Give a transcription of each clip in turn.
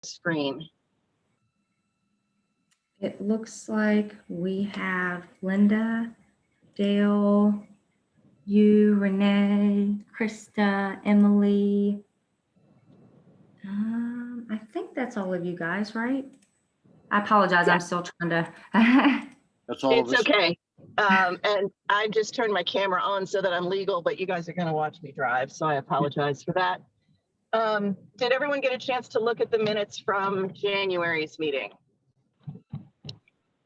screen? It looks like we have Linda, Dale, you, Renee, Krista, Emily. I think that's all of you guys, right? I apologize. Yeah. I'm still trying to. That's all of It's us. okay. And I just turned my camera on so that I'm legal, but you guys are going to watch me drive, so I apologize for that. Did everyone get a chance to look at the minutes from January's meeting?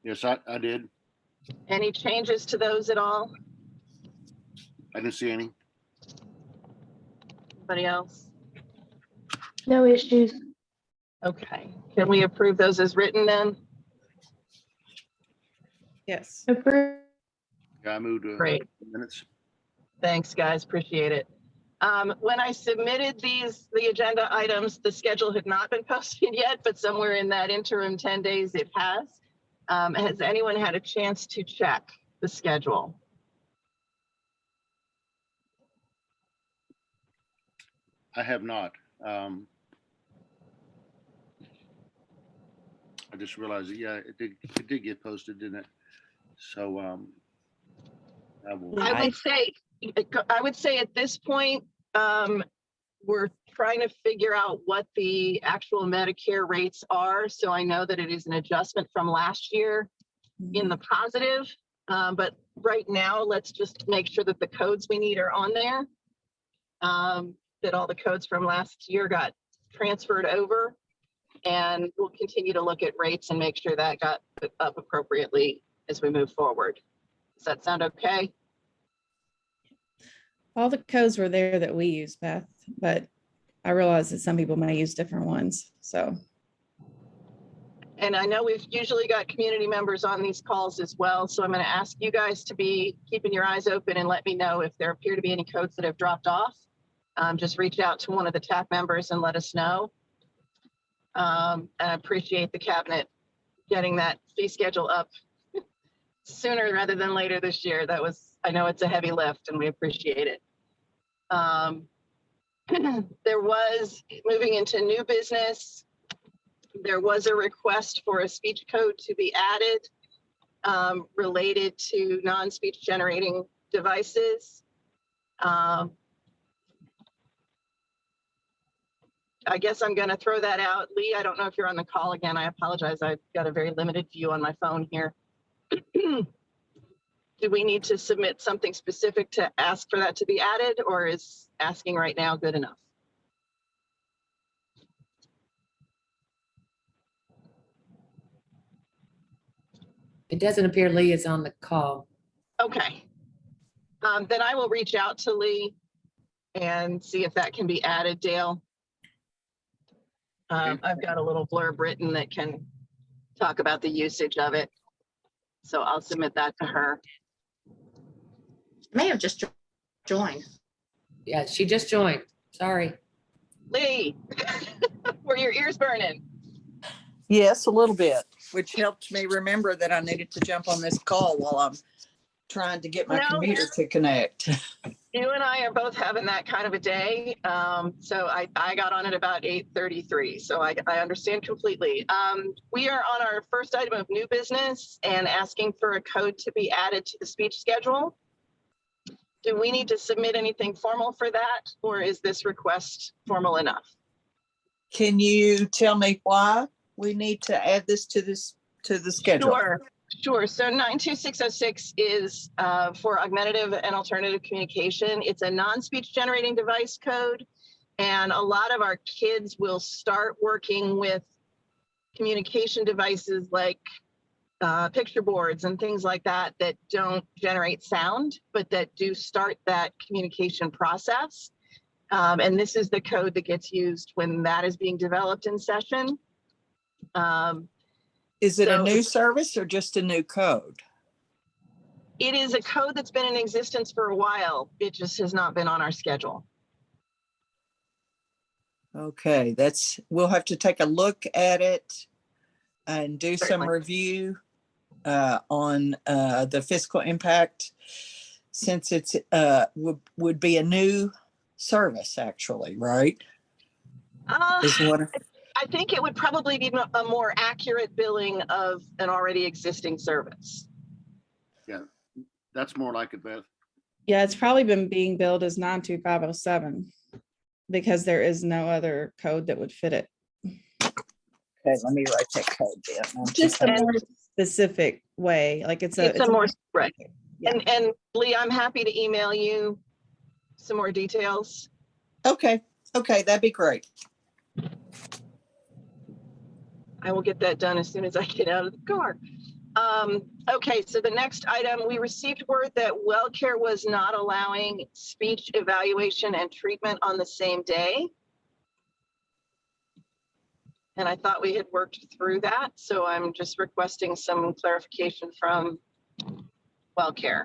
Yes, I did. Any changes to those at all? I didn't see any. Anybody else? No issues. Okay. Can we approve those as written then? Yes. Approved. Yeah, I moved Great. minutes. Thanks, guys. Appreciate it. When I submitted the agenda items, the schedule had not been posted yet, but somewhere in that interim 10 days it has. Has anyone had a chance to check the schedule? I have not. I just realized that, yeah, it did get posted, didn't it? So I will. I would say at this point, we're trying to figure out what the actual Medicare rates are. So I know that it is an adjustment from last year in the positive. But right now, let's just make sure that the codes we need are on there. That all the codes from last year got transferred over. And we'll continue to look at rates and make sure that got put up appropriately as we move forward. Does that sound okay? All the codes were there that we use, Beth, but I realize that some people may use different ones. So. And I know we've usually got community members on these calls as well. So I'm going to ask you guys to be keeping your eyes open and let me know if there appear to be any codes that have dropped off. Just reach out to one of the TAC members and let us know. I appreciate the cabinet getting that fee schedule up sooner rather than later this year. I know it's a heavy lift and we appreciate it. There was, moving into new business, there was a request for a speech code to be added related to non-speech generating devices. I guess I'm going to throw that out. Lee, I don't know if you're on the call again. I apologize. I've got a very limited view on my phone here. Do we need to submit something specific to ask for that to be added, or is asking right now good enough? It doesn't appear Lee is on the call. Okay. Then I will reach out to Lee and see if that can be added, Dale. I've got a little blurb written that can talk about the usage of it. So I'll submit that to her. May have just joined. Yeah, she just joined. Sorry. Lee, were your ears burning? Yes, a little bit, which helped me remember that I needed to jump on this call while I'm trying to get my computer to connect. You and I are both having that kind of a day. So I got on at about 8:33. So I understand completely. We are on our first item of new business and asking for a code to be added to the speech schedule. Do we need to submit anything formal for that, or is this request formal enough? Can you tell me why we need to add this to the schedule? Sure. So 92606 is for augmentative and alternative communication. It's a non-speech generating device code. And a lot of our kids will start working with communication devices like picture boards and things like that that don't generate sound, but that do start that communication process. And this is the code that gets used when that is being developed in session. Is it a new service or just a new code? It is a code that's been in existence for a while. It just has not been on our schedule. Okay, we'll have to take a look at it and do some review on the fiscal impact, since it's would be a new service actually, right? I I think it would probably be a more accurate billing of an already existing service. That's more like it, Beth. Yeah, it's probably been being billed as 92507 because there is no other code that would fit it. Okay, let me write that code down. Just a more specific way, like it's It's a more, right. Yeah. And Lee, I'm happy to email you some more details. Okay, that'd be great. I will get that done as soon as I get out of the car. Okay, so the next item, we received word that WellCare was not allowing speech evaluation and treatment on the same day. And I thought we had worked through that, so I'm just requesting some clarification from WellCare.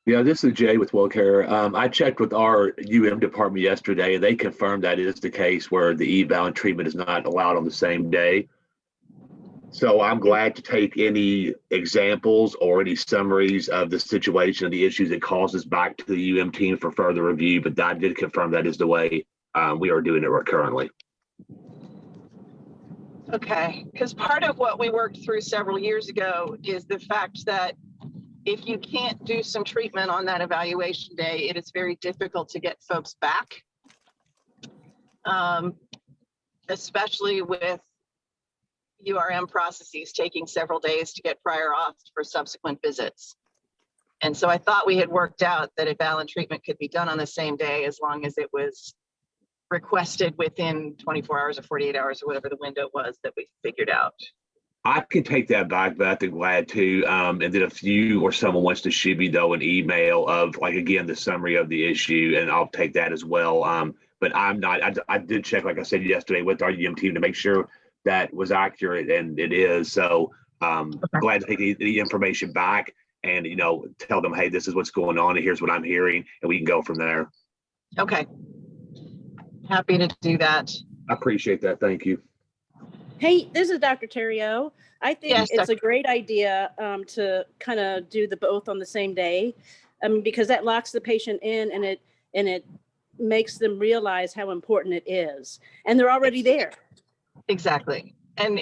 Yeah, this is Jay with WellCare. I checked with our department yesterday, and they confirmed that is the case where the eval and treatment is not allowed on the same day. So I'm glad to take any examples or any summaries of the situation and the issues it causes back to the team for further review. But I did confirm that is the way we are doing it currently. Okay, because part of what we worked through several years ago is the fact that if you can't do some treatment on that evaluation day, it is very difficult to get folks back. Especially with processes taking several days to get prior auth for subsequent visits. And so I thought we had worked out that eval and treatment could be done on the same day as long as it was requested within 24 hours or 48 hours or whatever the window was that we figured out. I can take that back, Beth, and glad to. And then if you or someone wants to shoot me though an email of like, again, the summary of the issue, and I'll take that as well. But I'm not, I did check, like I said yesterday, with our team to make sure that was accurate, and it is. So glad to take the information back and, tell them, hey, this is what's going on and here's what I'm hearing, and we can go from there. Okay. Happy to do that. I appreciate that. Thank you. Hey, this is Dr. Terrio. I think Yes, it's a great idea to kind of do the both on the same day, because that locks the patient in and it makes them realize how important it is, and they're already there. Exactly. And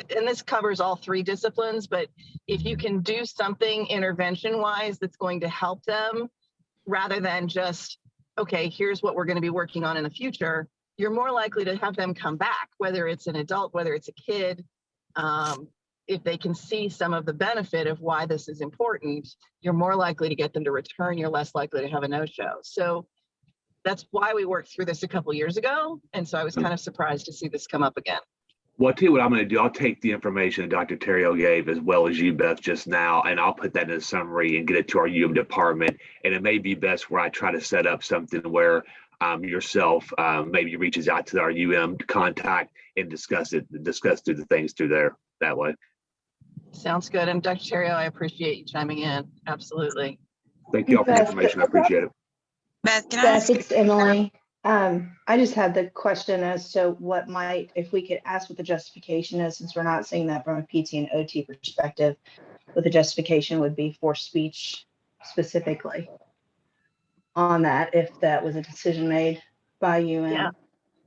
this covers all three disciplines, but if you can do something intervention wise that's going to help them rather than just, okay, here's what we're going to be working on in the future, you're more likely to have them come back, whether it's an adult, whether it's a kid. If they can see some of the benefit of why this is important, you're more likely to get them to return. You're less likely to have a no-show. So that's why we worked through this a couple years ago. And so I was kind of surprised to see this come up again. Well, I'll tell you what I'm going to do. I'll take the information that Dr. Terrio gave as well as you, Beth, just now, and I'll put that in a summary and get it to our department. And it may be best where I try to set up something where yourself maybe reaches out to our contact and discuss through the things through there that way. Sounds good. And Dr. Terrio, I appreciate you chiming in. Absolutely. Thank you all for the information. I appreciate it. Beth, can I Beth, ask? it's Emily. I just had the question as to what might, if we could ask what the justification is, since we're not seeing that from a PT and OT perspective, what the justification would be for speech specifically on that, if that was a decision made by you.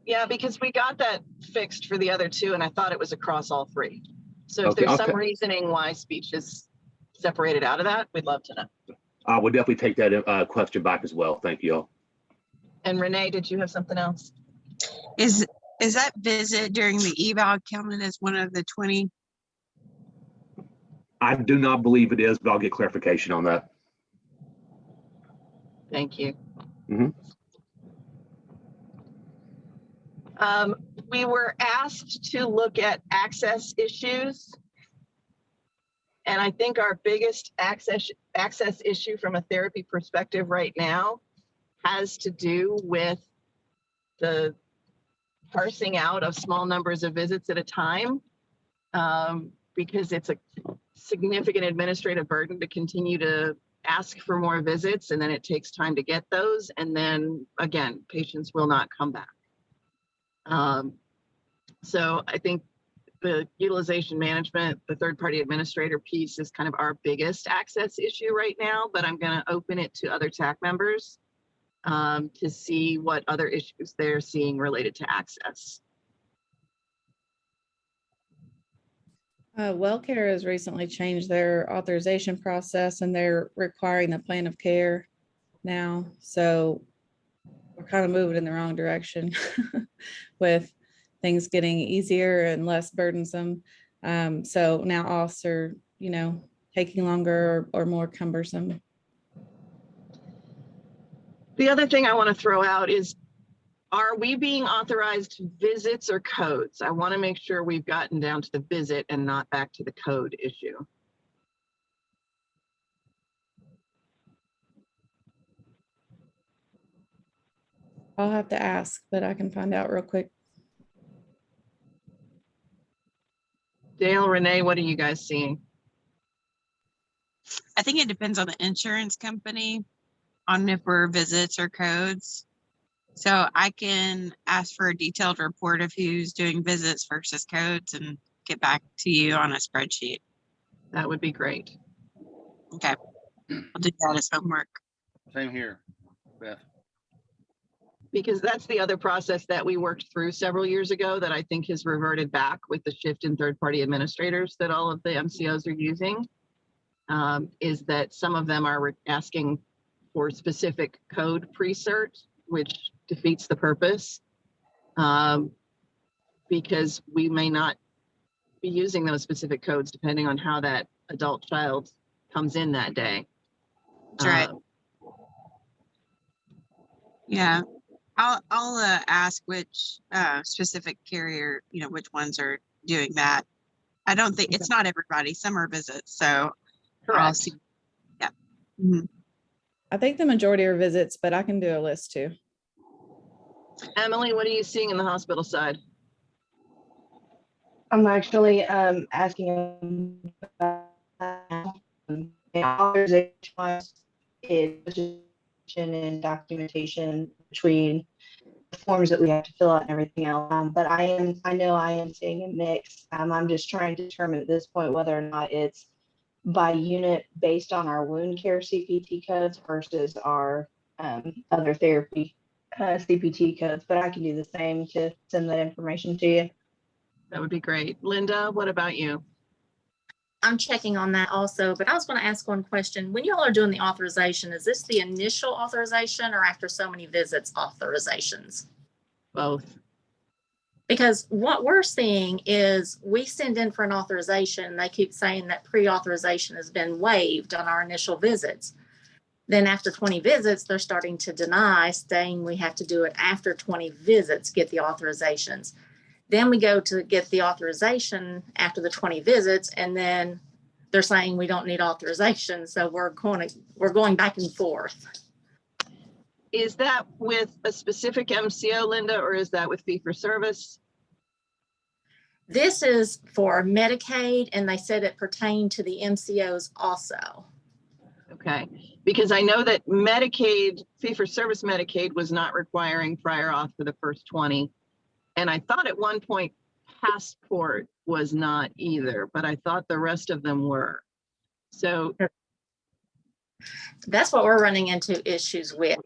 Yeah, because we got that fixed for the other two, and I thought it was across all three. So if there's some reasoning why speech is separated out of that, we'd love to know. I would definitely take that question back as well. Thank you all. And Renee, did you have something else? Is that visit during the eval counted as one of the 20? I do not believe it is, but I'll get clarification on that. Thank you. Mm-hmm. We were asked to look at access issues. And I think our biggest access issue from a therapy perspective right now has to do with the parsing out of small numbers of visits at a time, because it's a significant administrative burden to continue to ask for more visits, and then it takes time to get those. And then again, patients will not come back. So I think the utilization management, the third-party administrator piece is kind of our biggest access issue right now, but I'm going to open it to other TAC members to see what other issues they're seeing related to access. WellCare has recently changed their authorization process and they're requiring the plan of care now. So we're kind of moving in the wrong direction with things getting easier and less burdensome. So now auths are, taking longer or more cumbersome. The other thing I want to throw out is, are we being authorized visits or codes? I want to make sure we've gotten down to the visit and not back to the code issue. I'll have to ask, but I can find out real quick. Dale, Renee, what are you guys seeing? I think it depends on the insurance company on if we're visits or codes. So I can ask for a detailed report of who's doing visits versus codes and get back to you on a spreadsheet. That would be great. Okay. I'll do that as homework. Same here, Beth. Because that's the other process that we worked through several years ago that I think has reverted back with the shift in third-party administrators that all of the MCOs are using, is that some of them are asking for specific code pre-cert, which defeats the purpose, because we may not be using those specific codes depending on how that adult child comes in that day. That's right. Yeah. I'll ask which specific carrier, which ones are doing that. I don't think it's not everybody. Some are visits. So I'll see. Yeah. Mm-hmm. I think the majority are visits, but I can do a list too. Emily, what are you seeing in the hospital side? I'm actually asking about authorization and documentation between the forms that we have to fill out and everything else. But I know I am seeing a mix. I'm just trying to determine at this point whether or not it's by unit based on our wound care CPT codes versus our other therapy CPT codes. But I can do the same to send that information to you. That would be great. Linda, what about you? I'm checking on that also, but I was going to ask one question. When y'all are doing the authorization, is this the initial authorization or after so many visits authorizations? Both. Because what we're seeing is we send in for an authorization and they keep saying that pre-authorization has been waived on our initial visits. Then after 20 visits, they're starting to deny, saying we have to do it after 20 visits, get the authorizations. Then we go to get the authorization after the 20 visits, and then they're saying we don't need authorization. So we're going back and forth. Is that with a specific MCO, Linda, or is that with fee for service? This is for Medicaid, and they said it pertained to the MCOs also. Okay, because I know that Medicaid, fee for service Medicaid was not requiring prior auth for the first 20. And I thought at one point passport was not either, but I thought the rest of them were. So that's what we're running into issues with,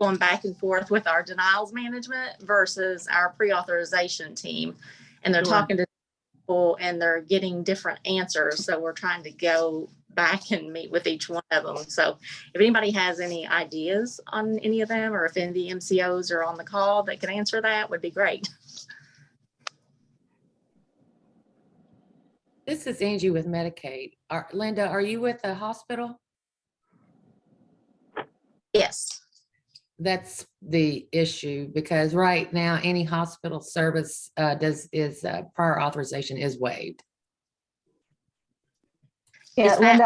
going back and forth with our denials management versus our pre-authorization team. And they're talking to people and they're getting different answers. So we're trying to go back and meet with each one of them. So if anybody has any ideas on any of them, or if any of the MCOs are on the call that can answer that, would be great. This is Angie with Medicaid. Linda, are you with the hospital? Yes. That's the issue, because right now any hospital service prior authorization is waived. Yeah, Linda,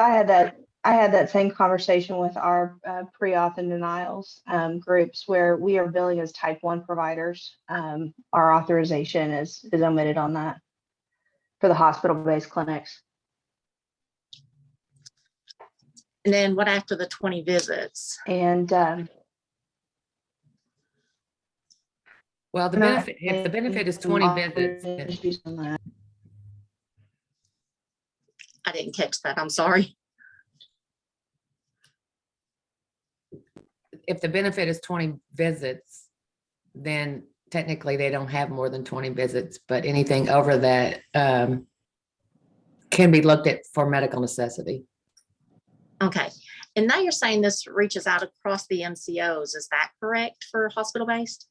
I had that same conversation with our pre-auth and denials groups where we are billing as type 1 providers. Our authorization is omitted on that for the hospital-based clinics. And then what after the 20 visits? And well, the benefit, if the benefit is 20 visits, I didn't catch that. I'm sorry. if the benefit is 20 visits, then technically they don't have more than 20 visits, but anything over that, can be looked at for medical necessity. Okay. And now you're saying this reaches out across the MCOs. Is that correct for hospital-based?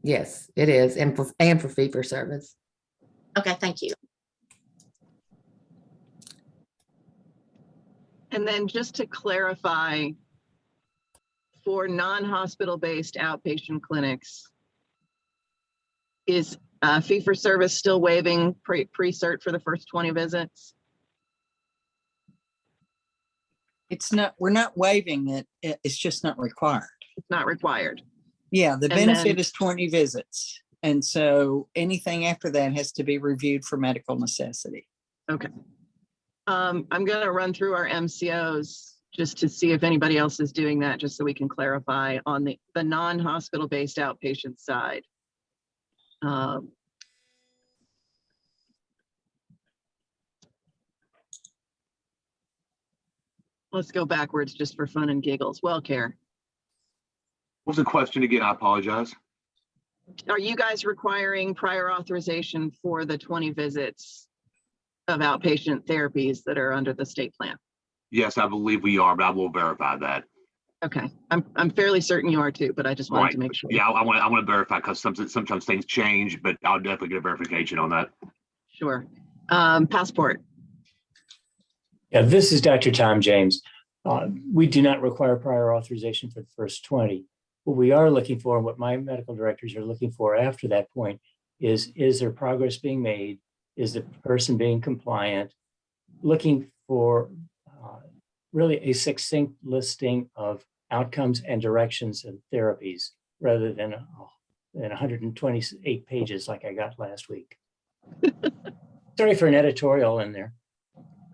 Yes, it is, and for fee for service. Okay, thank you. And then just to clarify, for non-hospital-based outpatient clinics, is fee-for-service still waiving pre-cert for the first 20 visits? It's not, we're not waiving it. It's just not required. It's not required. Yeah, the And benefit then- is 20 visits. And so anything after that has to be reviewed for medical necessity. Okay. I'm going to run through our MCOs just to see if anybody else is doing that, just so we can clarify on the non-hospital-based outpatient side. Let's go backwards just for fun and giggles. WellCare. What's the question again? I apologize. Are you guys requiring prior authorization for the 20 visits of outpatient therapies that are under the state plan? Yes, I believe we are, but I will verify that. Okay, I'm fairly certain you are too, but I just wanted to make sure. Yeah, I want to verify because sometimes things change, but I'll definitely get a verification on that. Sure. Passport. Yeah, this is Dr. Tom James. We do not require prior authorization for the first 20. What we are looking for, and what my medical directors are looking for after that point is there progress being made? Is the person being compliant? Looking for really a succinct listing of outcomes and directions and therapies rather than 128 pages like I got last week. Sorry for an editorial in there.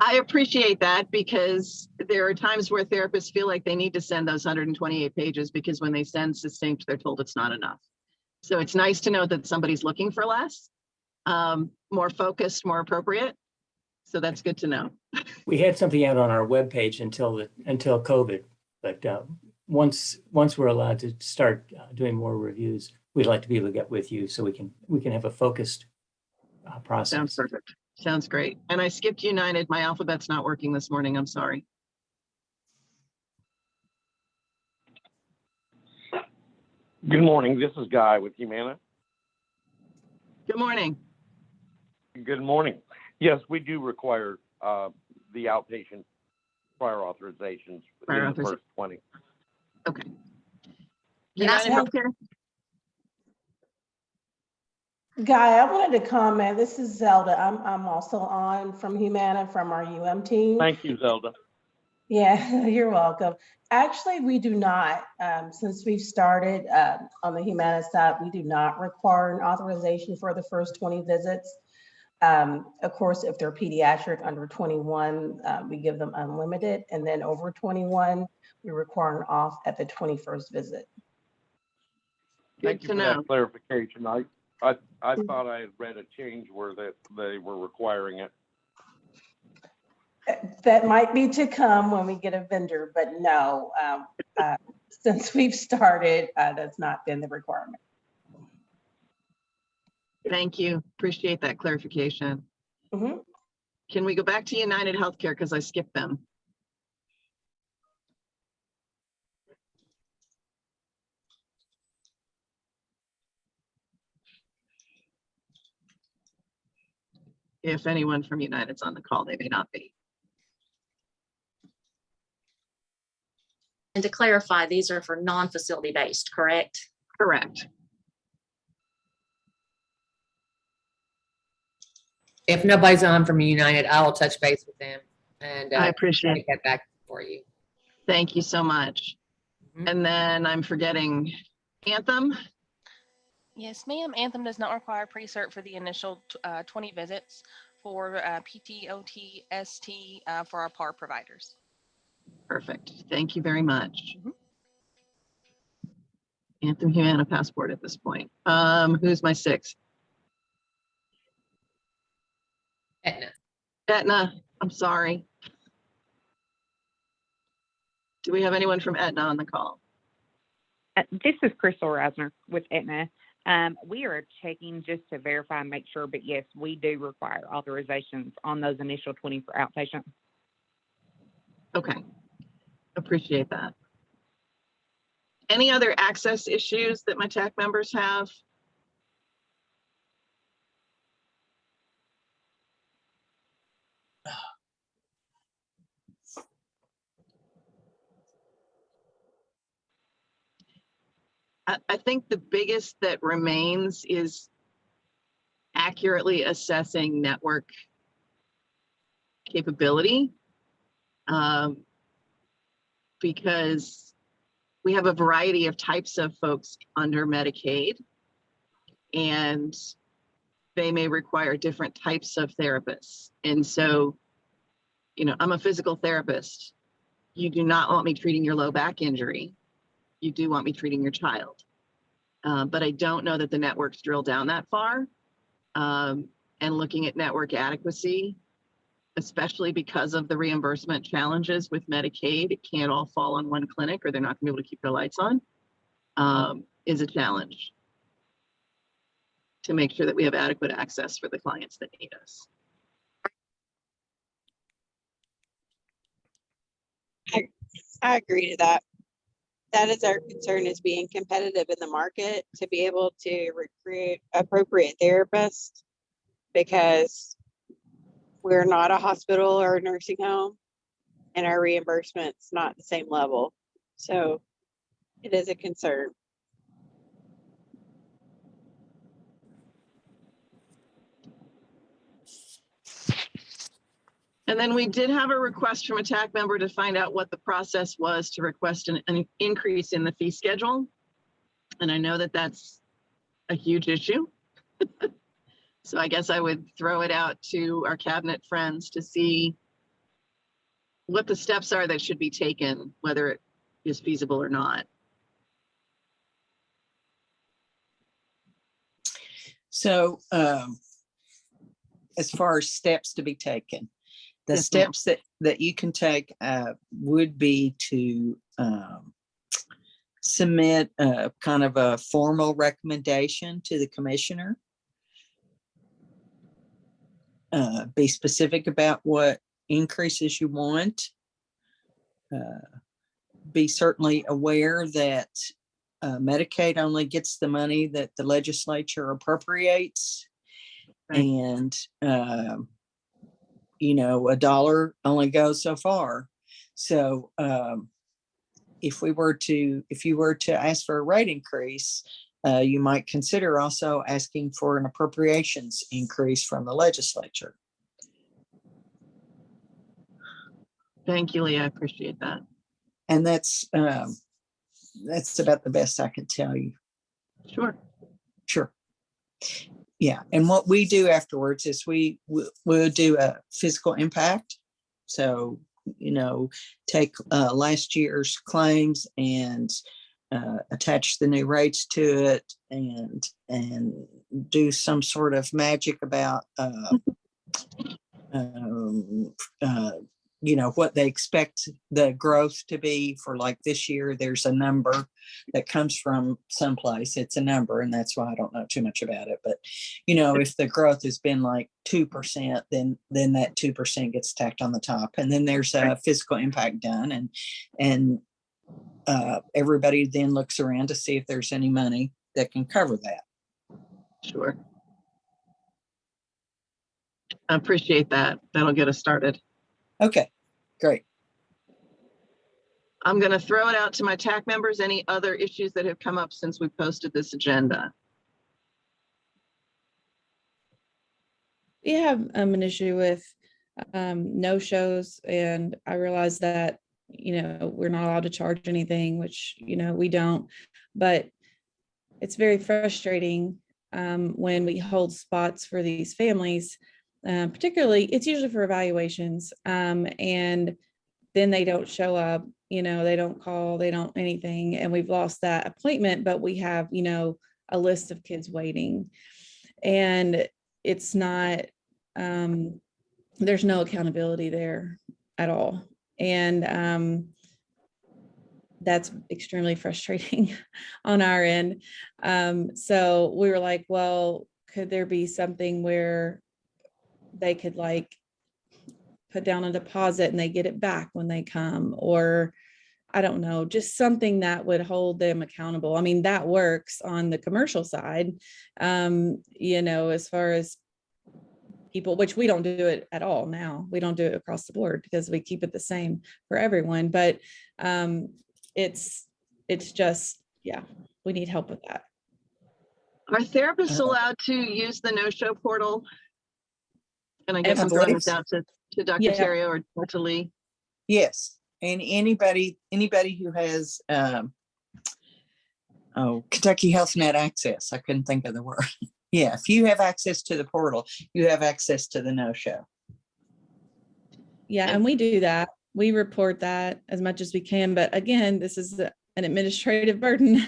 I appreciate that, because there are times where therapists feel like they need to send those 128 pages because when they send succinct, they're told it's not enough. So it's nice to know that somebody's looking for less, more focused, more appropriate. So that's good to know. We had something out on our webpage until COVID, but once we're allowed to start doing more reviews, we'd like to be able to get with you so we can have a focused process. Sounds perfect. Sounds great. And I skipped United. My alphabet's not working this morning. I'm sorry. Good morning. This is Guy with Humana. Good morning. Good morning. Yes, we do require the outpatient prior authorizations in the first 20. Okay. United Healthcare. Guy, I wanted to comment. This is Zelda. I'm also on from Humana from our UM team. Thank you, Zelda. Yeah, you're welcome. Actually, we do not. Since we've started on the Humana side, we do not require an authorization for the first 20 visits. Of course, if they're pediatric under 21, we give them unlimited, and then over 21, we require an off at the 21st visit. Thank you for that clarification. I thought I had read a change where that they were requiring it. That might be to come when we get a vendor, but no, since we've started, that's not been the requirement. Thank you. Appreciate that clarification. Mm-hmm. Can we go back to United Healthcare because I skipped them? If anyone from United's on the call, they may not be. And to clarify, these are for non-facility based, correct? Correct. If nobody's on from United, I will touch base with them and I appreciate it. Get back for you. Thank you so much. And then I'm forgetting Anthem. Yes, ma'am. Anthem does not require pre-cert for the initial 20 visits for PT, OT, ST for our PAR providers. Perfect. Thank you very much. Anthem Humana Passport at this point. Who's my sixth? Aetna. Aetna. I'm sorry. Do we have anyone from Aetna on the call? This is Crystal Rasner with Aetna. We are checking just to verify and make sure, but yes, we do require authorizations on those initial 20 for outpatient. Okay, appreciate that. Any other access issues that my TAC members have? I think the biggest that remains is accurately assessing network capability, because we have a variety of types of folks under Medicaid, and they may require different types of therapists. And so, you know, I'm a physical therapist. You do not want me treating your low back injury. You do want me treating your child. But I don't know that the networks drill down that far. And looking at network adequacy, especially because of the reimbursement challenges with Medicaid, it can't all fall on one clinic or they're not gonna be able to keep their lights on, is a challenge to make sure that we have adequate access for the clients that need us. I agree to that. That is our concern, is being competitive in the market to be able to recruit appropriate therapists, because we're not a hospital or a nursing home and our reimbursement's not the same level. So it is a concern. And then we did have a request from a TAC member to find out what the process was to request an increase in the fee schedule. And I know that that's a huge issue. So I guess I would throw it out to our cabinet friends to see what the steps are that should be taken, whether it is feasible or not. So as far as steps to be taken, the Yes, ma'am. steps that you can take would be to submit a kind of a formal recommendation to the commissioner. Be specific about what increases you want. Be certainly aware that Medicaid only gets the money that the legislature appropriates. Right. And you know, a dollar only goes so far. So if you were to ask for a rate increase, you might consider also asking for an appropriations increase from the legislature. Thank you, Leah. I appreciate that. And that's about the best I can tell you. Sure. Sure. Yeah. And what we do afterwards is we'll do a physical impact. So, you know, take last year's claims and attach the new rates to it, and do some sort of magic about you know, what they expect the growth to be for. Like this year, there's a number that comes from someplace. It's a number, and that's why I don't know too much about it. But, you know, if the growth has been like 2%, then that 2% gets tacked on the top. And then there's a physical impact done, and everybody then looks around to see if there's any money that can cover that. Sure. I appreciate that. That'll get us started. Okay, great. I'm going to throw it out to my TAC members. Any other issues that have come up since we posted this agenda? We have an issue with no shows, and I realize that, you know, we're not allowed to charge anything, which, you know, we don't, but it's very frustrating when we hold spots for these families. Particularly, it's usually for evaluations, and then they don't show up, you know, they don't call, they don't anything, and we've lost that appointment, but we have, you know, a list of kids waiting, and it's not, there's no accountability there at all. And that's extremely frustrating on our end. So we were like, well, could there be something where they could like put down a deposit and they get it back when they come, or I don't know, just something that would hold them accountable. I mean, that works on the commercial side, as far as people, which we don't do it at all now. We don't do it across the board because we keep it the same for everyone. But it's just, yeah, we need help with that. Are therapists allowed to use the no-show portal? And I guess I I'm throwing believe this out to Dr. Yeah. Terrio or to Lee. Yes, and anybody who has Kentucky Health Net access. I couldn't think of the word. Yeah, if you have access to the portal, you have access to the no-show. Yeah, and we do that. We report that as much as we can. But again, this is an administrative burden.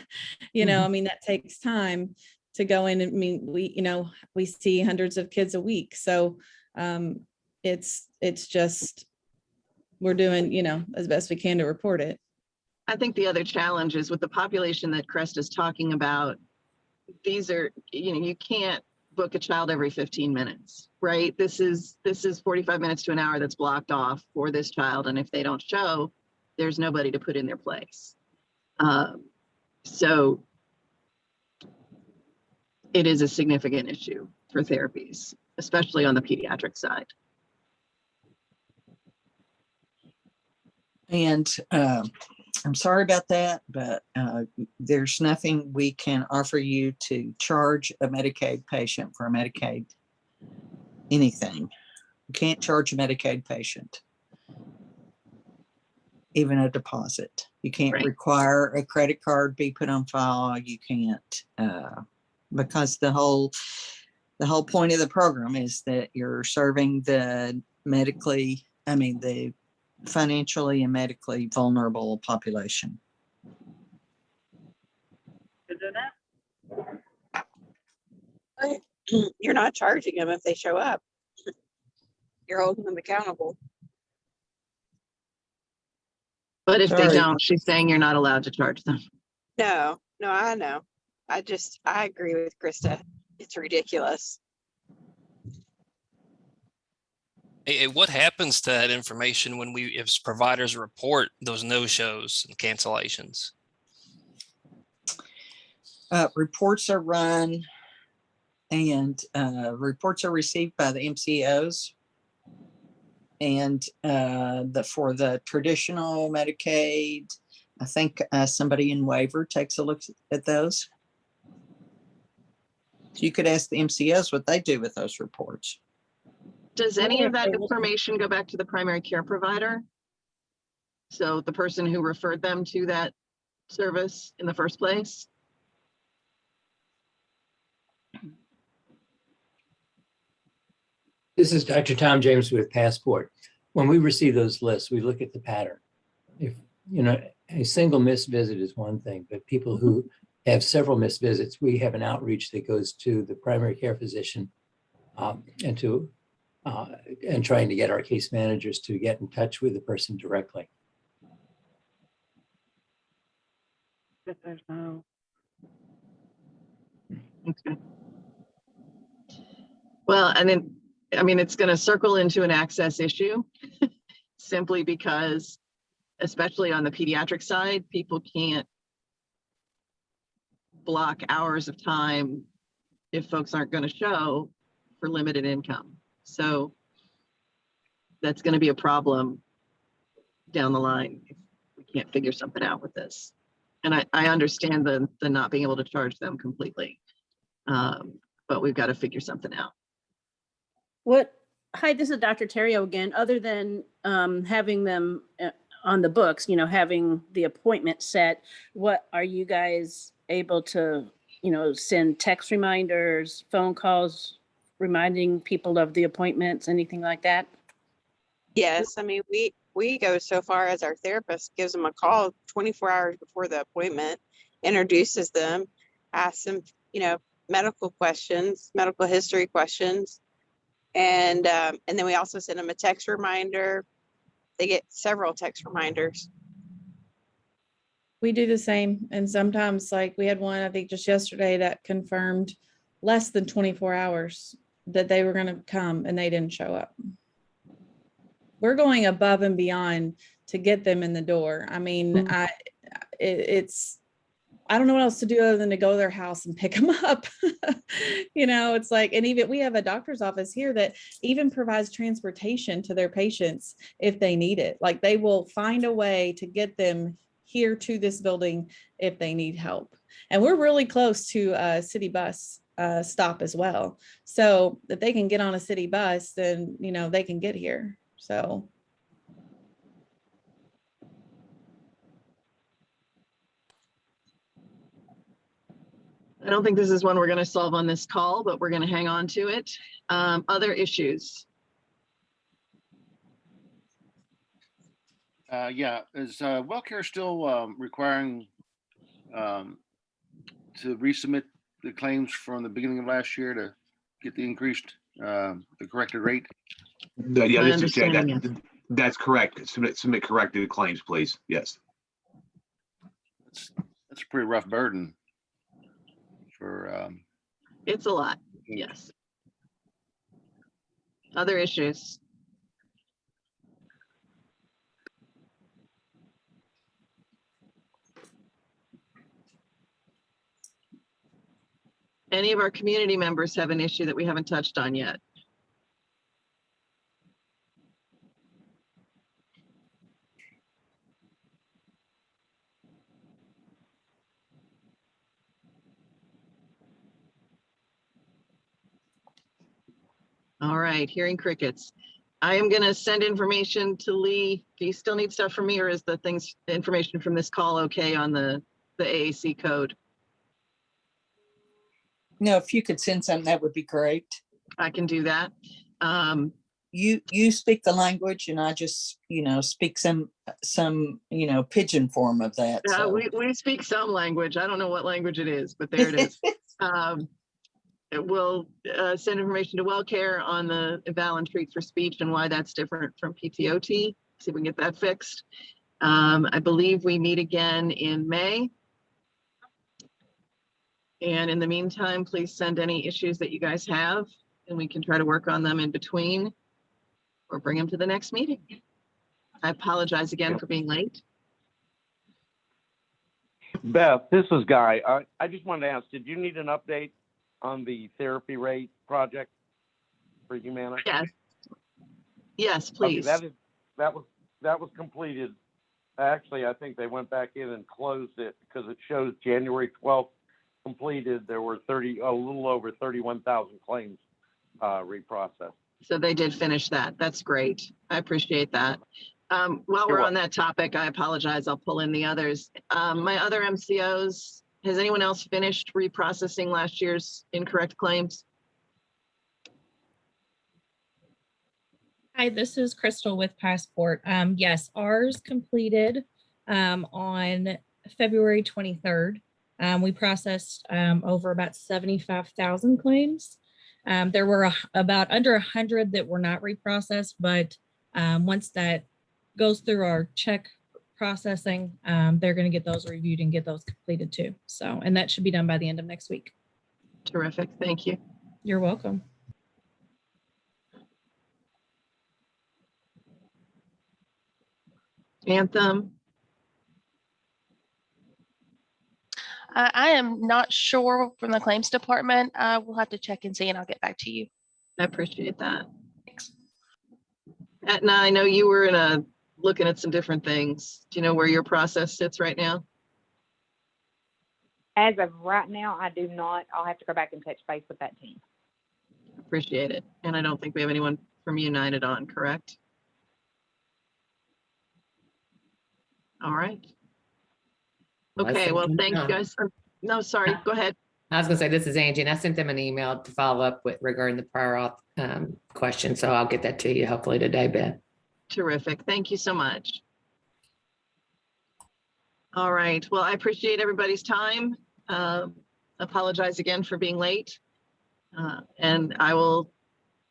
I mean, that takes time to go in. I mean, we see hundreds of kids a week. So it's just, we're doing, as best we can to report it. I think the other challenge is with the population that Crest is talking about, these are, you can't book a child every 15 minutes, right? This is 45 minutes to an hour that's blocked off for this child. And if they don't show, there's nobody to put in their place. So it is a significant issue for therapies, especially on the pediatric side. And I'm sorry about that, but there's nothing we can offer you to charge a Medicaid patient for a Medicaid anything. You can't charge a Medicaid patient even a deposit. You can't require a credit card be put on file. You can't because the whole point of the program is that you're serving the financially and medically vulnerable population. You're not charging them if they show up. You're holding them accountable. But if they don't, she's saying you're not allowed to charge them. No, I know. I agree with Krista. It's ridiculous. Hey, what happens to that information when if providers report those no-shows and cancellations? Reports are run and reports are received by the MCOs. And for the traditional Medicaid, I think somebody in waiver takes a look at those. So you could ask the MCOs what they do with those reports. Does any of that information go back to the primary care provider? So the person who referred them to that service in the first place? This is Dr. Tom James with Passport. When we receive those lists, we look at the pattern. If, a single missed visit is one thing, but people who have several missed visits, we have an outreach that goes to the primary care physician and trying to get our case managers to get in touch with the person directly. Okay. Well, and then, it's going to circle into an access issue simply because, especially on the pediatric side, people can't block hours of time if folks aren't going to show for limited income. So that's going to be a problem down the line if we can't figure something out with this. And I understand the not being able to charge them completely, but we've got to figure something out. Hi, this is Dr. Terrio again. Other than having them on the books, having the appointment set, what are you guys able to, send text reminders, phone calls, reminding people of the appointments, anything like that? Yes, we go so far as our therapist gives them a call 24 hours before the appointment, introduces them, asks them, medical questions, medical history questions. And then we also send them a text reminder. They get several text reminders. We do the same. And sometimes like we had one, I think just yesterday that confirmed less than 24 hours that they were going to come and they didn't show up. We're going above and beyond to get them in the door. I mean, I don't know what else to do other than to go to their house and pick them up. It's like, and even we have a doctor's office here that even provides transportation to their patients if they need it. Like they will find a way to get them here to this building if they need help. And we're really close to a city bus stop as well. So if they can get on a city bus, then, they can get here. So. I don't think this is one we're going to solve on this call, but we're going to hang on to it. Other issues? Yeah, is WellCare still requiring to resubmit the claims from the beginning of last year to get the increased, the corrected rate? Yeah, My this is Jay. understanding, That's correct. Submit corrected claims, please. Yes. That's a pretty rough burden for. It's a lot, yes. Other issues? Any of our community members have an issue that we haven't touched on yet? All right, hearing crickets. I am going to send information to Lee. Do you still need stuff from me, or is the information from this call okay on the AAC code? No, if you could send something, that would be great. I can do that. You speak the language and I just, speak some, pigeon form of that. So. We speak some language. I don't know what language it is, but there it is. It will send information to WellCare on the eval and treat for speech and why that's different from PTOT. See if we can get that fixed. I believe we meet again in May. And in the meantime, please send any issues that you guys have and we can try to work on them in between or bring them to the next meeting. I apologize again for being late. Beth, this is Guy. I just wanted to ask, did you need an update on the therapy rate project for Humana? Yes, please. Okay, that was completed. Actually, I think they went back in and closed it because it shows January 12th completed. There were a little over 31,000 claims reprocessed. So they did finish that. That's great. I appreciate that. While we're on that topic, I apologize. I'll pull in the others. My other MCOs, has anyone else finished reprocessing last year's incorrect claims? Hi, this is Crystal with Passport. Yes, ours completed on February 23rd. We processed over about 75,000 claims. There were about under 100 that were not reprocessed, but once that goes through our check processing, they're going to get those reviewed and get those completed too. So, and that should be done by the end of next week. Terrific. Thank you. You're welcome. Anthem. I am not sure from the claims department. We'll have to check and see, and I'll get back to you. I appreciate that. Thanks. Etna, I know you were looking at some different things. Do you know where your process sits right now? As of right now, I do not. I'll have to go back and touch base with that team. Appreciate it. And I don't think we have anyone from United on, correct? All right. Okay, well, thank you guys. No, sorry, go ahead. I was gonna say, this is Angie, and I sent them an email to follow up with regarding the prior auth question. So I'll get that to you hopefully today, Beth. Terrific. Thank you so much. All right. Well, I appreciate everybody's time. Apologize again for being late. And I will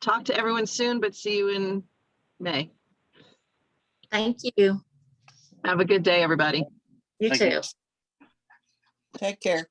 talk to everyone soon, but see you in May. Thank you. Have a good day, everybody. You too. Take care.